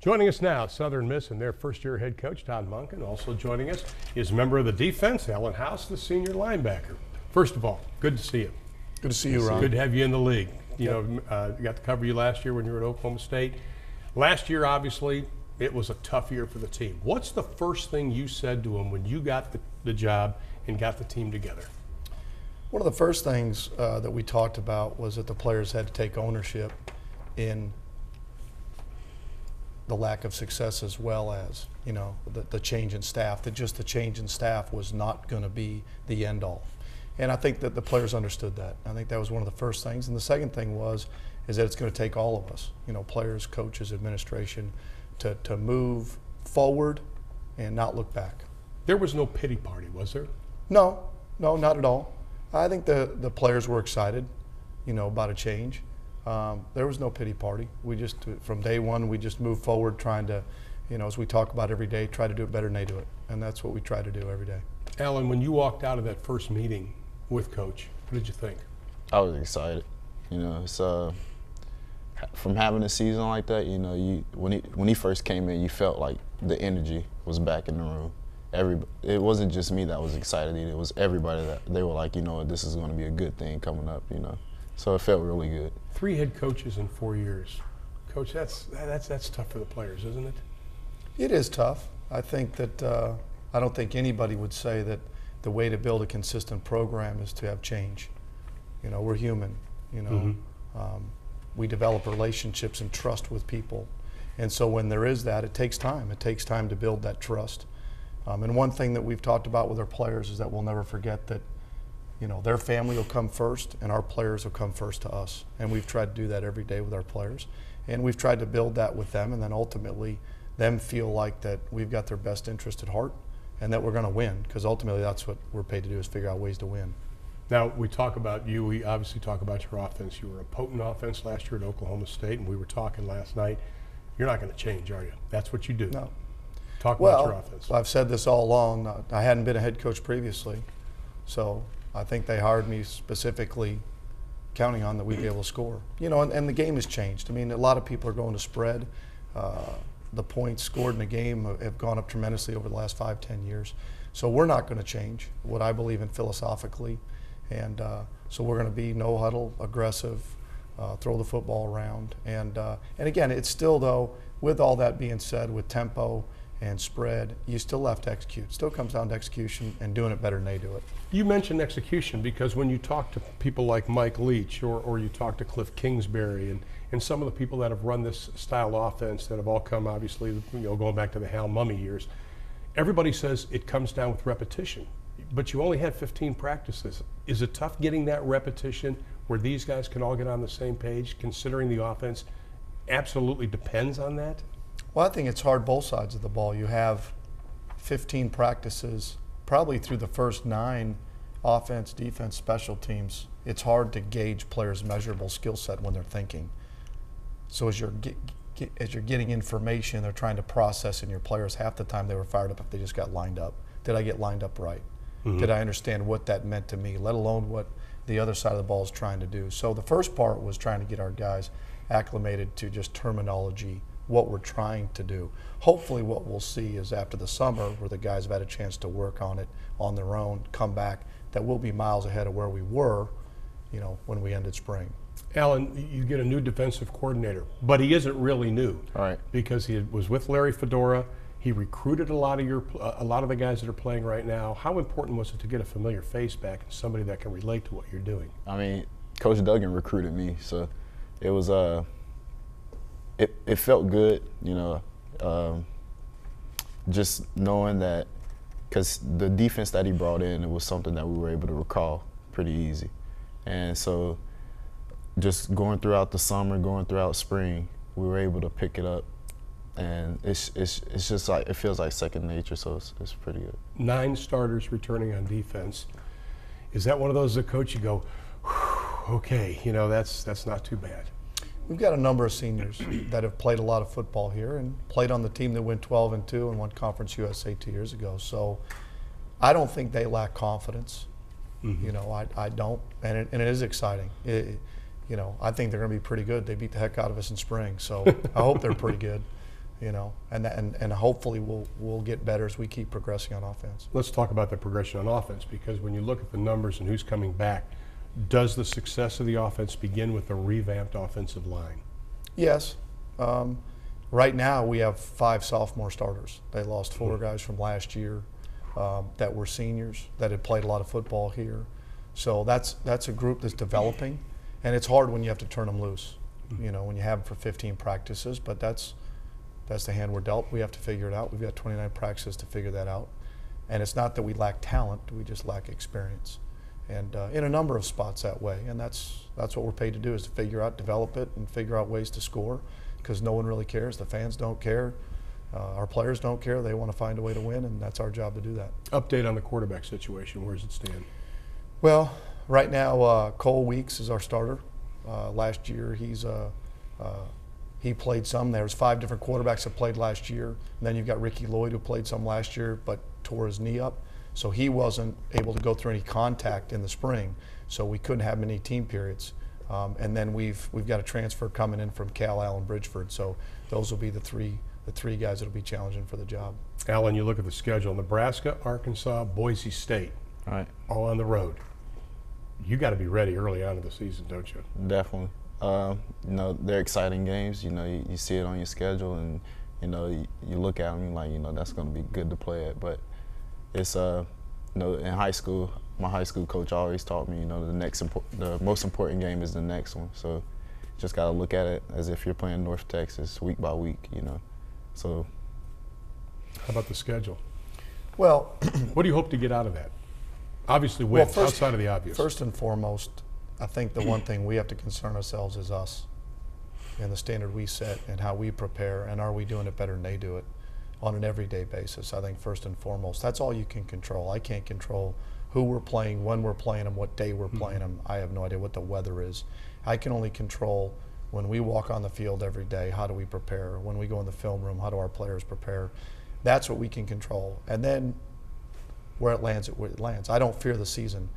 Joining us now, Southern Miss and their first-year head coach, Todd Monken. Also joining us is member of the defense, Alan House, the senior linebacker. First of all, good to see you. Good to see you, Ron. Good to have you in the league. You know, got to cover you last year when you were at Oklahoma State. Last year, obviously, it was a tough year for the team. What's the first thing you said to him when you got the job and got the team together? One of the first things that we talked about was that the players had to take ownership in the lack of success, as well as, you know, the change in staff, that just the change in staff was not going to be the end all. And I think that the players understood that. I think that was one of the first things. And the second thing is that it's going to take all of us, you know, players, coaches, administration, to move forward and not look back. There was no pity party, was there? No, not at all. I think the players were excited, you know, about a change. There was no pity party. We just, from day one, we just moved forward trying to, you know, as we talk about every day, try to do it better than they do it. And that's what we try to do every day. Alan, when you walked out of that first meeting with Coach, what did you think? I was excited. You know, it's from having a season like that, you know, when he first came in, you felt like the energy was back in the room. It wasn't just me that was excited, it was everybody that they were like, you know, this is going to be a good thing coming up, you know. So it felt really good. 3 head coaches in 4 years. Coach, that's tough for the players, isn't it? It is tough. I think that I don't think anybody would say that the way to build a consistent program is to have change. You know, we're human. You know, we develop relationships and trust with people, and so when there is that, it takes time. It takes time to build that trust. And one thing that we've talked about with our players is that we'll never forget that, you know, their family will come first and our players will come first to us. And we've tried to do that every day with our players. And we've tried to build that with them, and then ultimately them feel like that we've got their best interest at heart and that we're going to win, because ultimately that's what we're paid to do, is figure out ways to win. Now, we talk about you, we obviously talk about your offense. You were a potent offense last year at Oklahoma State, and we were talking last night. You're not going to change, are you? That's what you do. No. Talk about your offense. I've said this all along. I hadn't been a head coach previously, so I think they hired me specifically counting on that we'd be able to score. You know, and the game has changed. I mean, a lot of people are going to spread. The points scored in a game have gone up tremendously over the last 5-10 years. So we're not going to change what I believe in philosophically. And so we're going to be no huddle, aggressive, throw the football around. And again, it's still, though, with all that being said, with tempo and spread, you still have to execute. It still comes down to execution and doing it better than they do it. You mentioned execution because when you talk to people like Mike Leach or you talk to Cliff Kingsbury and some of the people that have run this style offense that have all come, obviously, you know, going back to the Hal Mummy years, everybody says it comes down with repetition. But you only had 15 practices. Is it tough getting that repetition where these guys can all get on the same page, considering the offense absolutely depends on that? Well, I think it's hard both sides of the ball. You have 15 practices, probably through the first 9, offense, defense, special teams. It's hard to gauge players' measurable skill set when they're thinking. So as you're getting information, they're trying to process in your players. Half the time they were fired up if they just got lined up. Did I get lined up right? Did I understand what that meant to me, let alone what the other side of the ball is trying to do? So the first part was trying to get our guys acclimated to just terminology, what we're trying to do. Hopefully what we'll see is after the summer, where the guys have had a chance to work on it on their own, come back, that we'll be miles ahead of where we were, you know, when we ended spring. Alan, you get a new defensive coordinator, but he isn't really new. All right. Because he was with Larry Fedora. He recruited a lot of the guys that are playing right now. How important was it to get a familiar face back and somebody that can relate to what you're doing? I mean, Coach Duggan recruited me, so it was it felt good, you know, just knowing that, because the defense that he brought in, it was something that we were able to recall pretty easy. And so just going throughout the summer, going throughout spring, we were able to pick it up. And it's just like, it feels like second nature, so it's pretty good. 9 starters returning on defense. Is that one of those, as a coach, you go, okay, you know, that's not too bad? We've got a number of seniors that have played a lot of football here and played on the team that went 12-2 and won Conference USA 2 years ago. So I don't think they lack confidence. You know, I don't, and it is exciting. You know, I think they're going to be pretty good. They beat the heck out of us in spring, so I hope they're pretty good. you know, and hopefully we'll get better as we keep progressing on offense. Let's talk about the progression on offense, because when you look at the numbers and who's coming back, does the success of the offense begin with a revamped offensive line? Yes. Right now we have 5 sophomore starters. They lost 4 guys from last year that were seniors that had played a lot of football here. So that's a group that's developing, and it's hard when you have to turn them loose. You know, when you have them for 15 practices, but that's the hand we're dealt. We have to figure it out. We've got 29 practices to figure that out. And it's not that we lack talent, we just lack experience. And in a number of spots that way. And that's what we're paid to do, is to figure out, develop it, and figure out ways to score, because no one really cares. The fans don't care. Our players don't care. They want to find a way to win, and that's our job to do that. Update on the quarterback situation. Where does it stand? Well, right now, Cole Weeks is our starter. Last year, he played some. There's 5 different quarterbacks that played last year. And then you've got Ricky Lloyd, who played some last year but tore his knee up. So he wasn't able to go through any contact in the spring. So we couldn't have many team periods. And then we've got a transfer coming in from Cal Allen Bridgeford. So those will be the three guys that will be challenging for the job. Alan, you look at the schedule: Nebraska, Arkansas, Boise State, All right. all on the road. You got to be ready early on in the season, don't you? Definitely. You know, they're exciting games. You know, you see it on your schedule, and you know, you look at them, you're like, you know, that's going to be good to play at. But it's, you know, in high school, my high school coach always taught me, you know, the most important game is the next one. So just got to look at it as if you're playing North Texas week by week, you know. So. How about the schedule? Well, What do you hope to get out of that? Obviously wins, outside of the obvious. First and foremost, I think the one thing we have to concern ourselves is us and the standard we set and how we prepare, and are we doing it better than they do it on an everyday basis. I think first and foremost, that's all you can control. I can't control who we're playing, when we're playing them, what day we're playing them. I have no idea what the weather is. I can only control when we walk on the field every day, how do we prepare? When we go in the film room, how do our players prepare? That's what we can control. And then where it lands, I don't fear the season.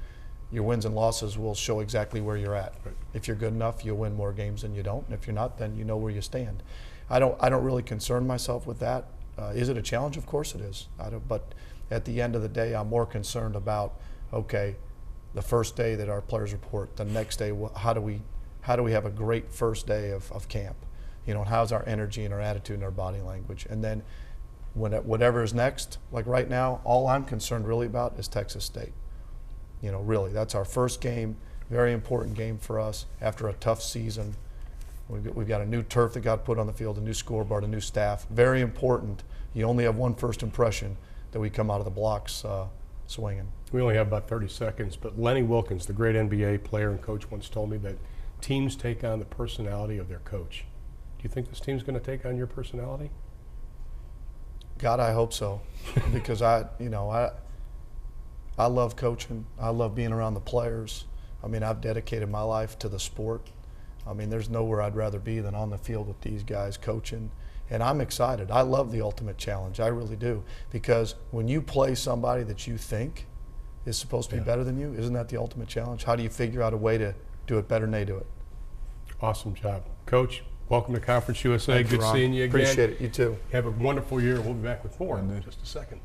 Your wins and losses will show exactly where you're at. Right. If you're good enough, you'll win more games than you don't. And if you're not, then you know where you stand. I don't really concern myself with that. Is it a challenge? Of course it is. But at the end of the day, I'm more concerned about, okay, the first day that our players report, the next day, how do we have a great first day of camp? You know, how's our energy and our attitude and our body language? And then whatever is next, like right now, all I'm concerned really about is Texas State. You know, really, that's our first game, very important game for us after a tough season. We've got a new turf that got put on the field, a new scoreboard, a new staff. Very important. You only have one first impression that we come out of the blocks swinging. We only have about 30 seconds, but Lenny Wilkens, the great NBA player and coach, once told me that teams take on the personality of their coach. Do you think this team's going to take on your personality? God, I hope so, because I love coaching. I love being around the players. I mean, I've dedicated my life to the sport. I mean, there's nowhere I'd rather be than on the field with these guys coaching. And I'm excited. I love the ultimate challenge. I really do. Because when you play somebody that you think is supposed to be better than you, isn't that the ultimate challenge? How do you figure out a way to do it better than they do it? Awesome job. Coach, welcome to Conference USA. Thank you, Good Ron. seeing you again. Appreciate it. You too. Have a wonderful year. We'll be back with more in just a second.